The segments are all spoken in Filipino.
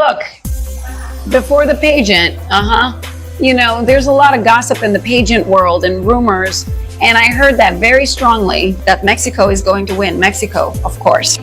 look, before the pageant, you know, there's a lot of gossip in the pageant world and rumors, and I heard that very strongly that Mexico is going to win. Mexico, of course.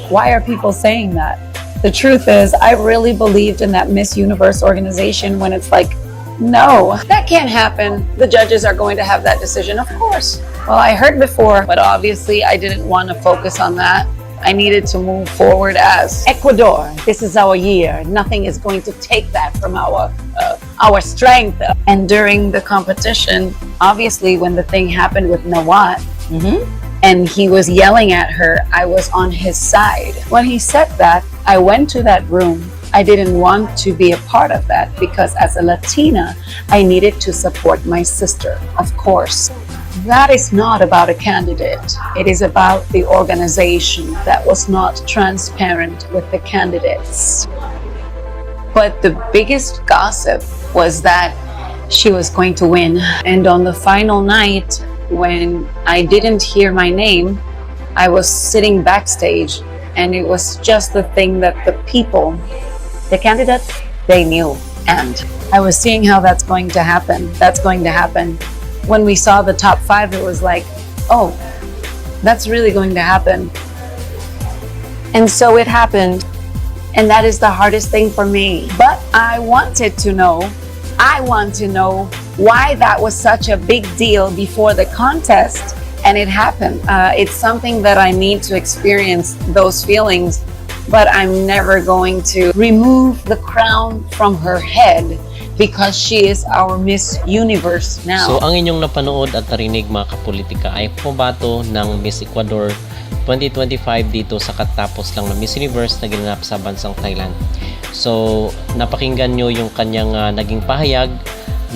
Why are people saying that? The truth is, I really believed in that Miss Universe organization when it's like, no, That can't happen. The judges are going to have that decision, of course. Well, I heard before, but obviously I didn't want to focus on that. I needed to move forward as Ecuador, this is our year. Nothing is going to take that from our strength. And during the competition, obviously when the thing happened with Nawat, and he was yelling at her, I was on his side. When he said that, I went to that room. I didn't want to be a part of that because as a Latina, I needed to support my sister, of course. That is not about a candidate. It is about the organization that was not transparent with the candidates. But the biggest gossip was that she was going to win. And on the final night, when I didn't hear my name, I was sitting backstage, and it was just the thing that the people, the candidates, they knew. And I was seeing how that's going to happen. That's going to happen. When we saw the top 5, it was like, oh, that's really going to happen. And so it happened. And that is the hardest thing for me. But I want to know why that was such a big deal before the contest, and it happened. It's something that I need to experience those feelings, but I'm never going to remove the crown from her head because she is our Miss Universe now. So ang inyong napanood at narinig mga kapolitika ay pumbato ng Miss Ecuador 2025 dito sa katapos lang na Miss Universe na ginanap sa bansang Thailand. So napakinggan nyo yung kanyang naging pahayag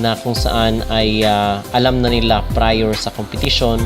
na kung saan ay alam na nila prior sa competition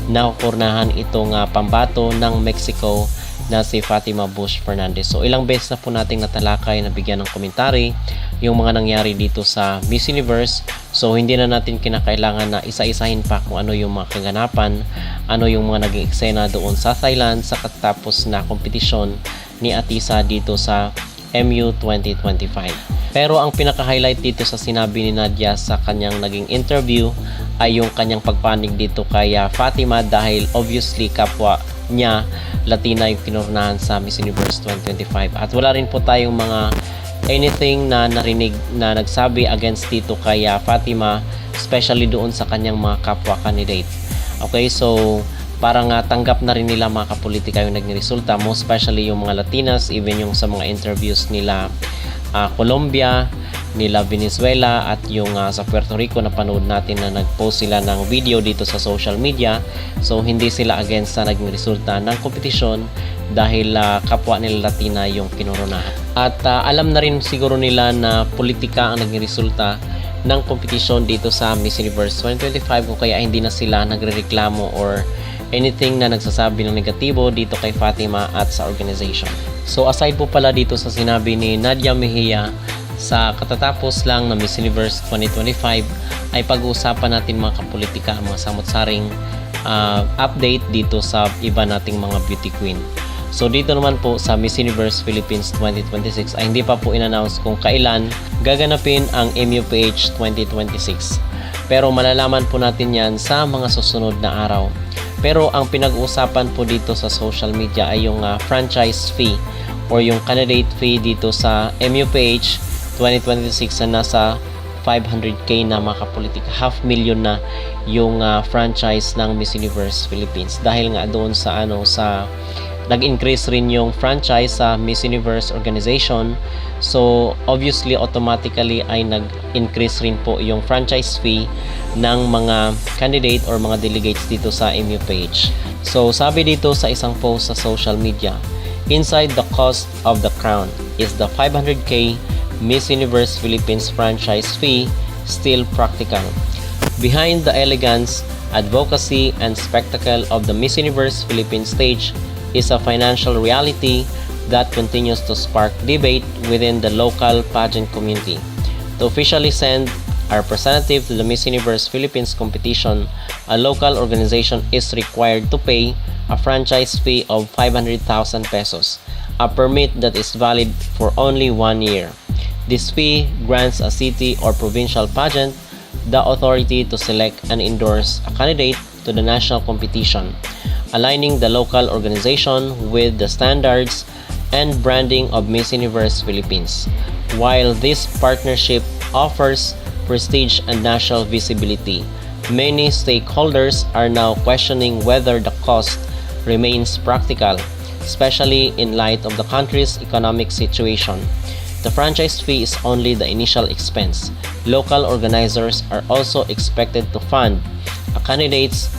na kukurnahan itong pambato ng Mexico na si Fatima Bush Fernandez. So ilang beses na po nating natalakay na bigyan ng komentary yung mga nangyari dito sa Miss Universe. So hindi na natin kinakailangan na isa-isahin pa kung ano yung mga kaganapan, ano yung mga naging eksena doon sa Thailand sa katapos na kompetisyon ni Atisa dito sa MU 2025. Pero ang pinaka-highlight dito sa sinabi ni Nadia sa kanyang naging interview ay yung kanyang pagpanig dito kay Fatima dahil obviously kapwa niya Latina yung kinurnahan sa Miss Universe 2025. At wala rin po tayong mga anything na narinig na nagsabi against dito kay Fatima, especially doon sa kanyang mga kapwa candidate. Okay, so parang tanggap na rin nila mga kapolitika yung naging resulta, most especially yung mga Latinas, even yung sa mga interviews nila Colombia, nila Venezuela at yung sa Puerto Rico na panood natin na nag-post sila ng video dito sa social media. So hindi sila against sa naging resulta ng kompetisyon dahil kapwa nila Latina yung kinurunahan. At alam na rin siguro nila na politika ang naging resulta ng kompetisyon dito sa Miss Universe 2025 kung kaya hindi na sila nagrereklamo or anything na nagsasabi ng negatibo dito kay Fatima at sa organization. So aside po pala dito sa sinabi ni Nadia Mejia sa katatapos lang na Miss Universe 2025 ay pag-uusapan natin mga kapolitika ang mga samot-saring update dito sa iba nating mga beauty queen. So dito naman po sa Miss Universe Philippines 2026 ay hindi pa po in-announce kung kailan gaganapin ang MUPH 2026. Pero malalaman po natin yan sa mga susunod na araw. Pero ang pinag-uusapan po dito sa social media ay yung franchise fee or yung candidate fee dito sa MUPH 2026 na nasa 500k na mga kapolitika. 500,000 na yung franchise ng Miss Universe Philippines dahil nga doon sa nag-increase rin yung franchise sa Miss Universe organization. So obviously automatically ay nag-increase rin po yung franchise fee ng mga candidate or mga delegates dito sa MUPH. So sabi dito sa isang post sa social media, inside the cost of the crown is the 500k Miss Universe Philippines franchise fee still practical. Behind the elegance, advocacy, and spectacle of the Miss Universe Philippines stage is a financial reality that continues to spark debate within the local pageant community. To officially send a representative to the Miss Universe Philippines competition, a local organization is required to pay a franchise fee of 500,000 pesos, a permit that is valid for only 1 year. This fee grants a city or provincial pageant the authority to select and endorse a candidate to the national competition, aligning the local organization with the standards and branding of Miss Universe Philippines. While this partnership offers prestige and national visibility, many stakeholders are now questioning whether the cost remains practical, especially in light of the country's economic situation. The franchise fee is only the initial expense. Local organizers are also expected to fund a candidate's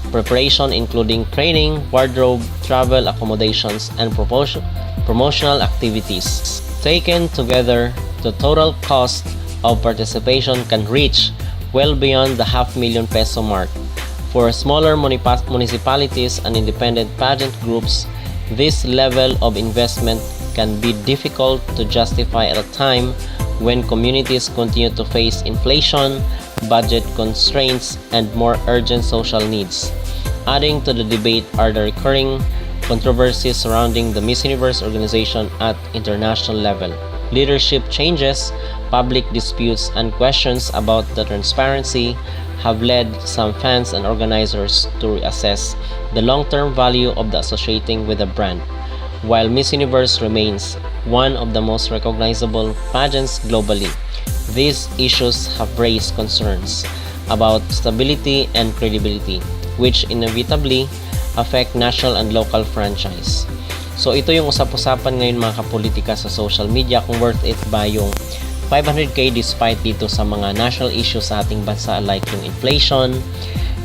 preparation, including training, wardrobe, travel accommodations, and promotional activities. Taken together, the total cost of participation can reach well beyond the ₱500,000 peso mark. For smaller municipalities and independent pageant groups, this level of investment can be difficult to justify at a time when communities continue to face inflation, budget constraints, and more urgent social needs. Adding to the debate are the recurring controversies surrounding the Miss Universe organization at international level. Leadership changes, public disputes, and questions about the transparency have led some fans and organizers to reassess the long-term value of the associating with the brand. While Miss Universe remains one of the most recognizable pageants globally, these issues have raised concerns about stability and credibility, which inevitably affect national and local franchise. So ito yung usap-usapan ngayon mga kapolitika sa social media, kung worth it ba yung 500k despite dito sa mga national issues sa ating bansa like yung inflation,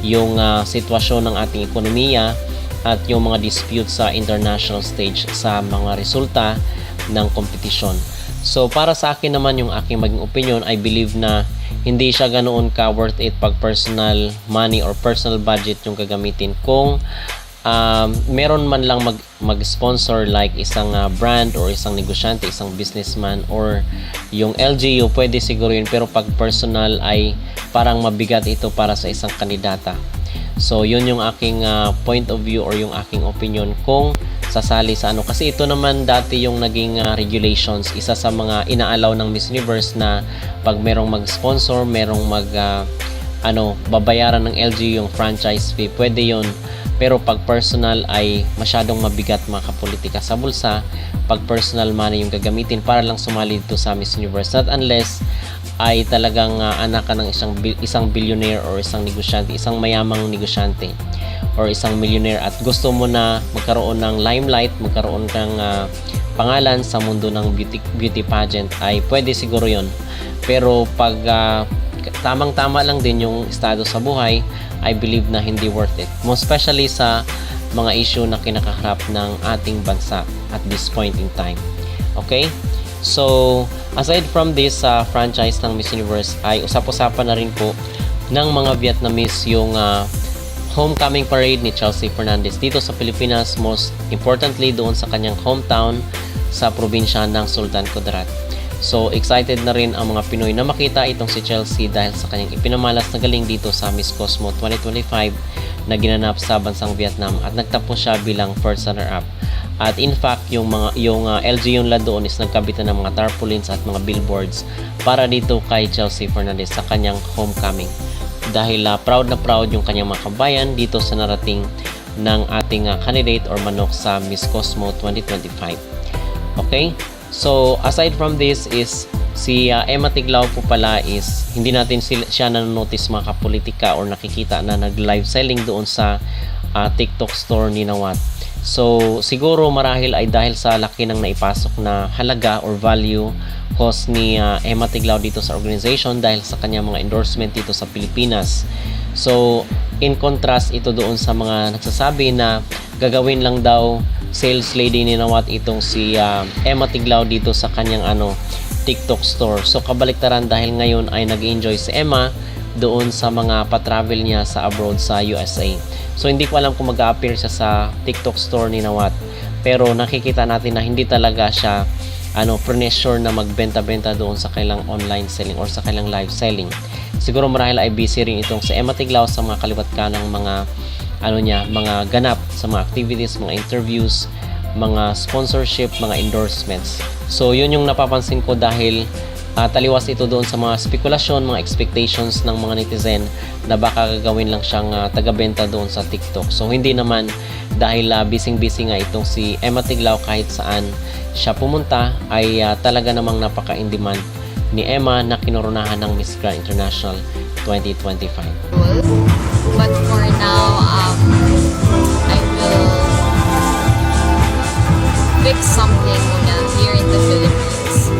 yung sitwasyon ng ating ekonomiya, at yung mga disputes sa international stage sa mga resulta ng kompetisyon. So para sa akin naman yung aking maging opinion, I believe na hindi siya ganoon ka worth it pag personal money or personal budget yung gagamitin. Kung meron man lang mag-sponsor like isang brand or isang negosyante, isang businessman or yung LGU, pwede siguro yun. Pero pag personal ay parang mabigat ito para sa isang kandidata. So yun yung aking point of view or yung aking opinion kung sasali sa ano. Kasi ito naman dati yung naging regulations, isa sa mga inaalaw ng Miss Universe na pag merong mag-sponsor, merong babayaran ng LG yung franchise fee, pwede yun. Pero pag personal ay masyadong mabigat mga kapolitika sa bulsa pag personal money yung gagamitin para lang sumali dito sa Miss Universe. Not unless ay talagang anak ka ng isang billionaire or isang negosyante, isang mayamang negosyante or isang millionaire at gusto mo na magkaroon ng limelight, magkaroon kang pangalan sa mundo ng beauty pageant, ay pwede siguro yon. Pero pag tamang-tama lang din yung estado sa buhay, I believe na hindi worth it. Most especially sa mga issue na kinakaharap ng ating bansa at this point in time. Okay? So, aside from this franchise ng Miss Universe, ay usap-usapan na rin po ng mga Vietnamese yung homecoming parade ni Chelsea Fernandez dito sa Pilipinas, most importantly doon sa kanyang hometown sa probinsya ng Sultan Kudarat. So, excited na rin ang mga Pinoy na makita itong si Chelsea dahil sa kanyang ipinamalas na galing dito sa Miss Cosmo 2025 na ginanap sa bansang Vietnam at nagtapos siya bilang first runner-up. At in fact, yung LG Yunla doon is nagkabitan ng mga tarpaulins at mga billboards para dito kay Chelsea Fernandez sa kanyang homecoming. Dahil proud na proud yung kanyang mga kabayan dito sa narating ng ating candidate or manok sa Miss Cosmo 2025. Okay? So, aside from this is si Emma Tiglao po pala is hindi natin siya nanonotice mga kapolitika or nakikita na nag-live selling doon sa TikTok store ni Nawat. So, siguro marahil ay dahil sa laki ng naipasok na halaga or value cost ni Emma Tiglao dito sa organization dahil sa kanya mga endorsement dito sa Pilipinas. So, in contrast ito doon sa mga nagsasabi na gagawin lang daw sales lady ni Nawat itong si Emma Tiglao dito sa kanyang TikTok store. So kabaliktaran dahil ngayon ay nag-enjoy si Emma doon sa mga pa-travel niya sa abroad sa USA. So hindi ko alam kung mag-a-appear siya sa TikTok store ni Nawat. Pero nakikita natin na hindi talaga siya pressure na magbenta-benta doon sa kailang online selling or sa kailang live selling. Siguro marahil ay busy rin itong si Emma Tiglao sa mga kaliwat kanang mga mga ganap sa mga activities, mga interviews, mga sponsorship, mga endorsements. So yun yung napapansin ko dahil taliwas ito doon sa mga spekulasyon, mga expectations ng mga netizen na baka gagawin lang siyang taga-benta doon sa TikTok. So hindi naman, dahil busy-busy nga itong si Emma Tiglao kahit saan siya pumunta ay talaga namang napaka-in-demand ni Emma na kinoronahan ng Miss Grand International 2025. But for now, I will fix something muna here in the Philippines.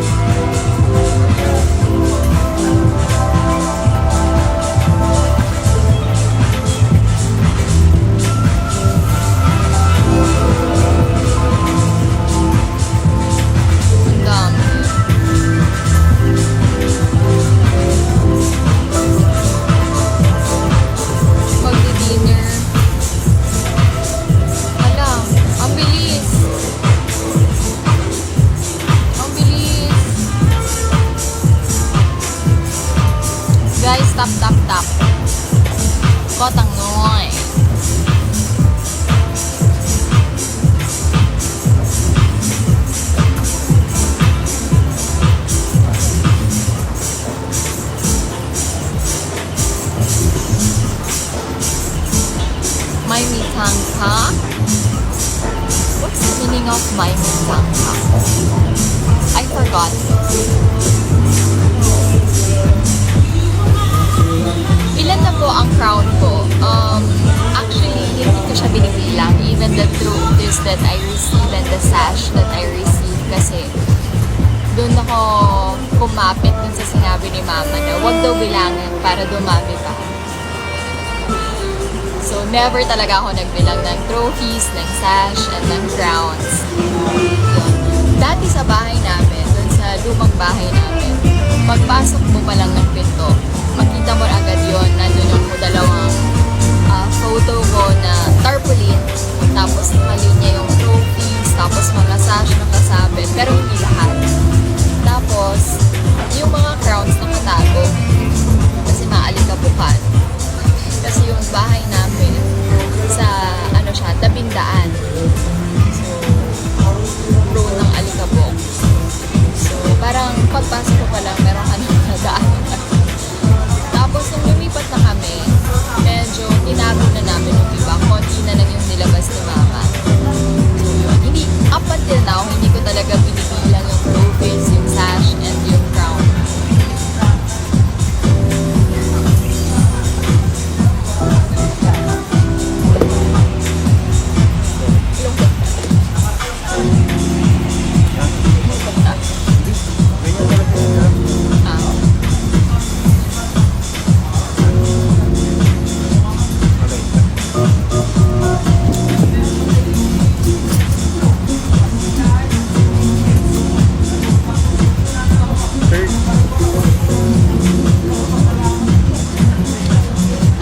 Ang dami. Magdi-dinner. Hala, ang bilis. Ang bilis. Guys, tap. Kotang noy. My mitangka? What's the meaning of my mitangka? I forgot. Ilan na po ang crown ko? Actually, hindi ko siya binibilang. Even the truth is that I receive and the sash that I receive kasi doon ako kumapit dun sa sinabi ni Mama na huwag daw bilangin para dumami pa. So, never talaga ako nagbilang ng trophies, ng sash, and ng crowns. Yun. Dati sa bahay namin, dun sa lumang bahay namin, pagpasok mo pa lang ng pinto, makita mo agad yun. Nandun yung dalawang photo ko na tarpaulin, tapos nakalinya yung trophies, tapos mga sash nakasabit, pero hindi lahat. Tapos, yung mga crowns nakatago, kasi maalikabukan. Kasi yung bahay namin sa tabing daan. So, prone ng alikabok. So, parang pagpasok ko pa lang, meron ka nang nadaan. Tapos, nung lumipat na kami, medyo tinago na namin yung iba. Konti na lang yung nilabas ni Mama. So, yun. Hindi, up until now, hindi ko talaga binibilang yung trophies, yung sash, and yung crown.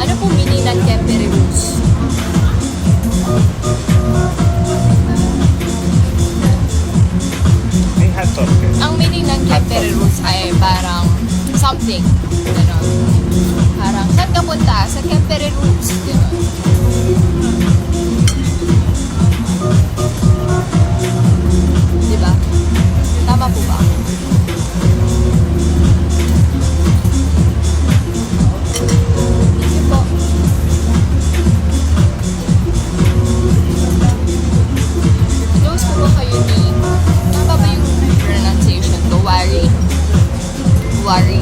Ano po meaning ng Kempere Roots? Ang meaning ng Kempere Roots ay parang something. Ganon. Parang, saan ka punta? Sa Kempere Roots. Ganon. Diba? Tama po ba? Thank you po. Close po ba kayo ni... Tama ba yung pronunciation ko? Wari? Wari?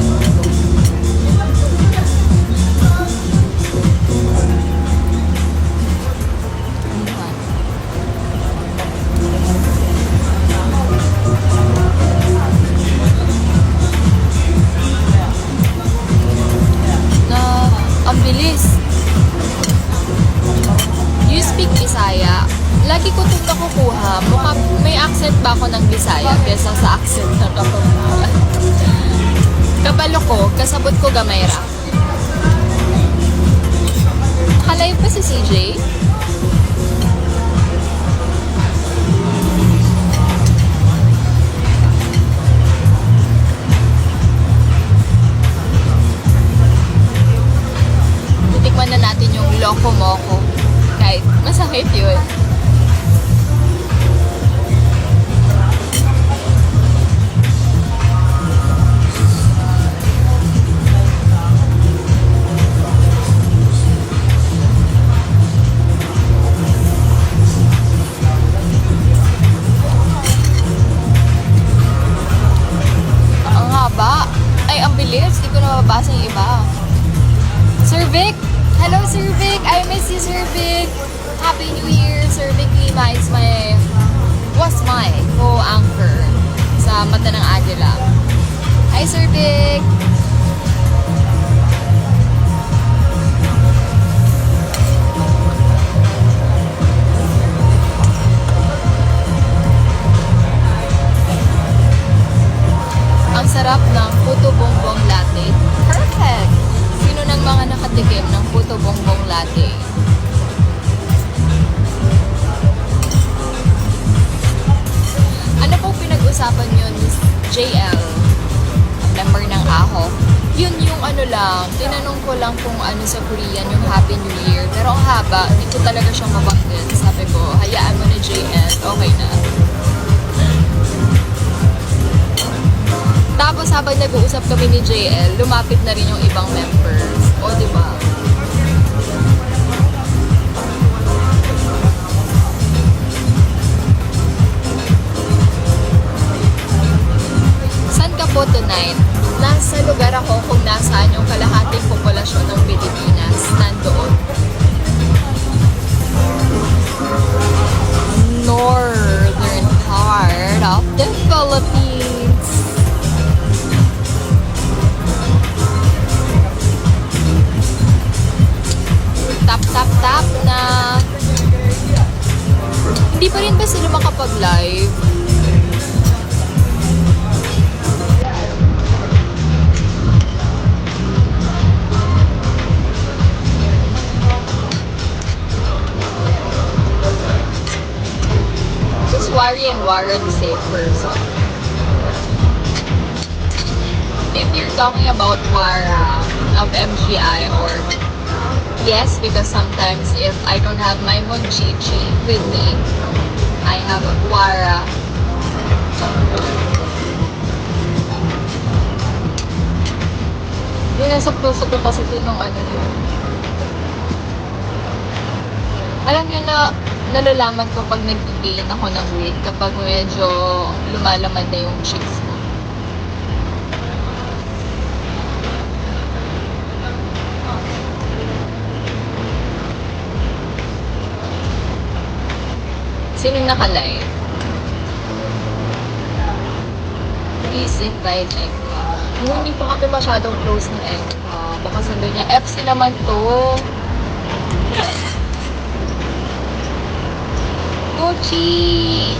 Ang bilis. You speak Bisaya? Lagi ko ito nakukuha. Mukha may accent ba ako ng Bisaya kesa sa accent ng Kapampangan? Kabalo ko, kasabot ko gamay ra. Nakalive pa si CJ? ko na mabasa yung iba. Sir Vic! Hello, Sir Vic! I miss you, Sir Vic! Happy New Year! Sir Vic Lima was my co-anchor sa Mata ng Agila. Hi, Sir Vic! Ang sarap ng puto bongbong latte. Perfect! Sino ng mga nakatikim ng puto bongbong latte? Ano pong pinag-usapan nyo ni JL, member ng AHO? Yun yung ano lang, tinanong ko lang kung ano sa Korean yung Happy New Year. Pero ang haba, hindi ko talaga siyang mabanggit. Sabi ko, hayaan mo na JL, okay na. Tapos habang nag-uusap kami ni JL, lumapit na rin yung ibang members. O, di ba? Saan ka po tonight? Nasa lugar ako kung nasaan yung kalahating populasyon ng Pilipinas. Nandoon. Northern part of the Philippines. Tap na. Hindi pa rin ba sila makapag-live? Is Wari and Wara the same person? If you're talking about Wara of MGI or yes, because sometimes if I don't have my Monchichi with me, I have Wara. Yun, nasa puso ko kasi nung ano yun. Alam nyo na, nalalaman ko pag nag-gain ako ng weight kapag medyo lumalaman na yung cheeks ko. Sino nakalive? Please invite Ekka. Hindi pa kami masyadong close ng Ekka. Baka sabi niya, FC naman to. Gucci!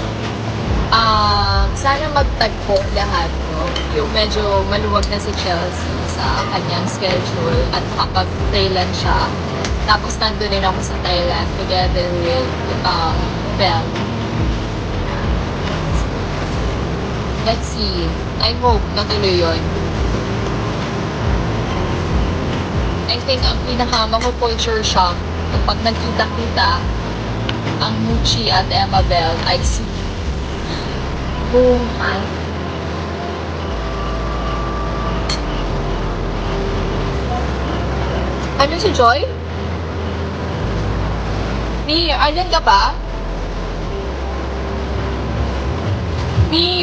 Sana magtagpo lahat, no? Yung medyo maluwag na si Chelsea sa kanyang schedule at kapag-Thailand siya. Tapos nandun din ako sa Thailand together with Bell. Let's see. I hope natuloy yun. I think ang pinaka-mako-culture shock kapag nagkita-kita ang Muchi at Emma Bell ay si Boom at ano si Joy? Andyan ka ba?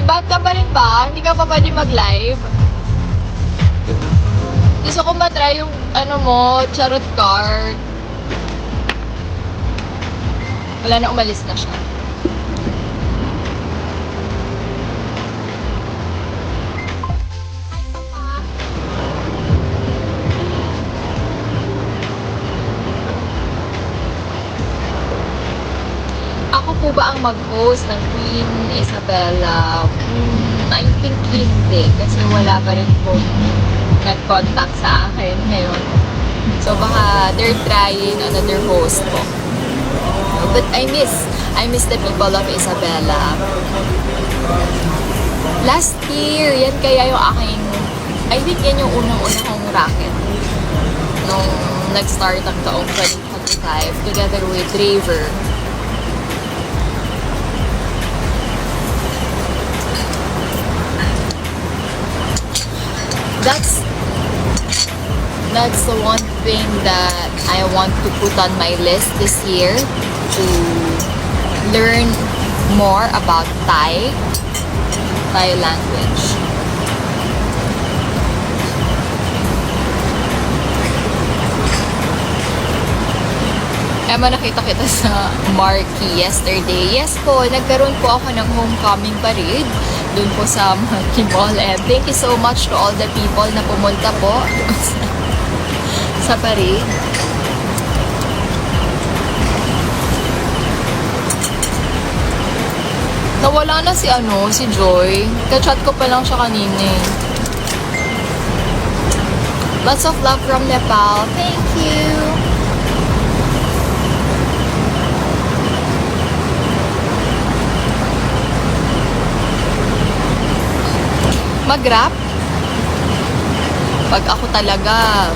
Ba't ka pa rin ba? Hindi ka pa pwede mag-live? Gusto ko matry yung ano mo, charot card. Wala na, umalis na siya. Ako po ba ang mag-host ng Queen Isabella? I think hindi. Kasi wala pa rin po nag-contact sa akin ngayon. So baka they're trying another host po. But I miss the people of Isabela. Last year, yan kaya yung aking, I think yan yung unang-unang kong racket. Nung nag-start ang taong 2025 together with Raver. That's the one thing that I want to put on my list this year, to learn more about Thai language. Emma, nakita kita sa Marquee yesterday. Yes po, nagkaroon po ako ng homecoming parade dun po sa Marquee Mall. And thank you so much to all the people na pumunta po sa parade. Nawala na si Joy. Ka-chat ko pa lang siya kanina eh. Lots of love from Nepal. Thank you. Mag-rap? Pag ako talaga,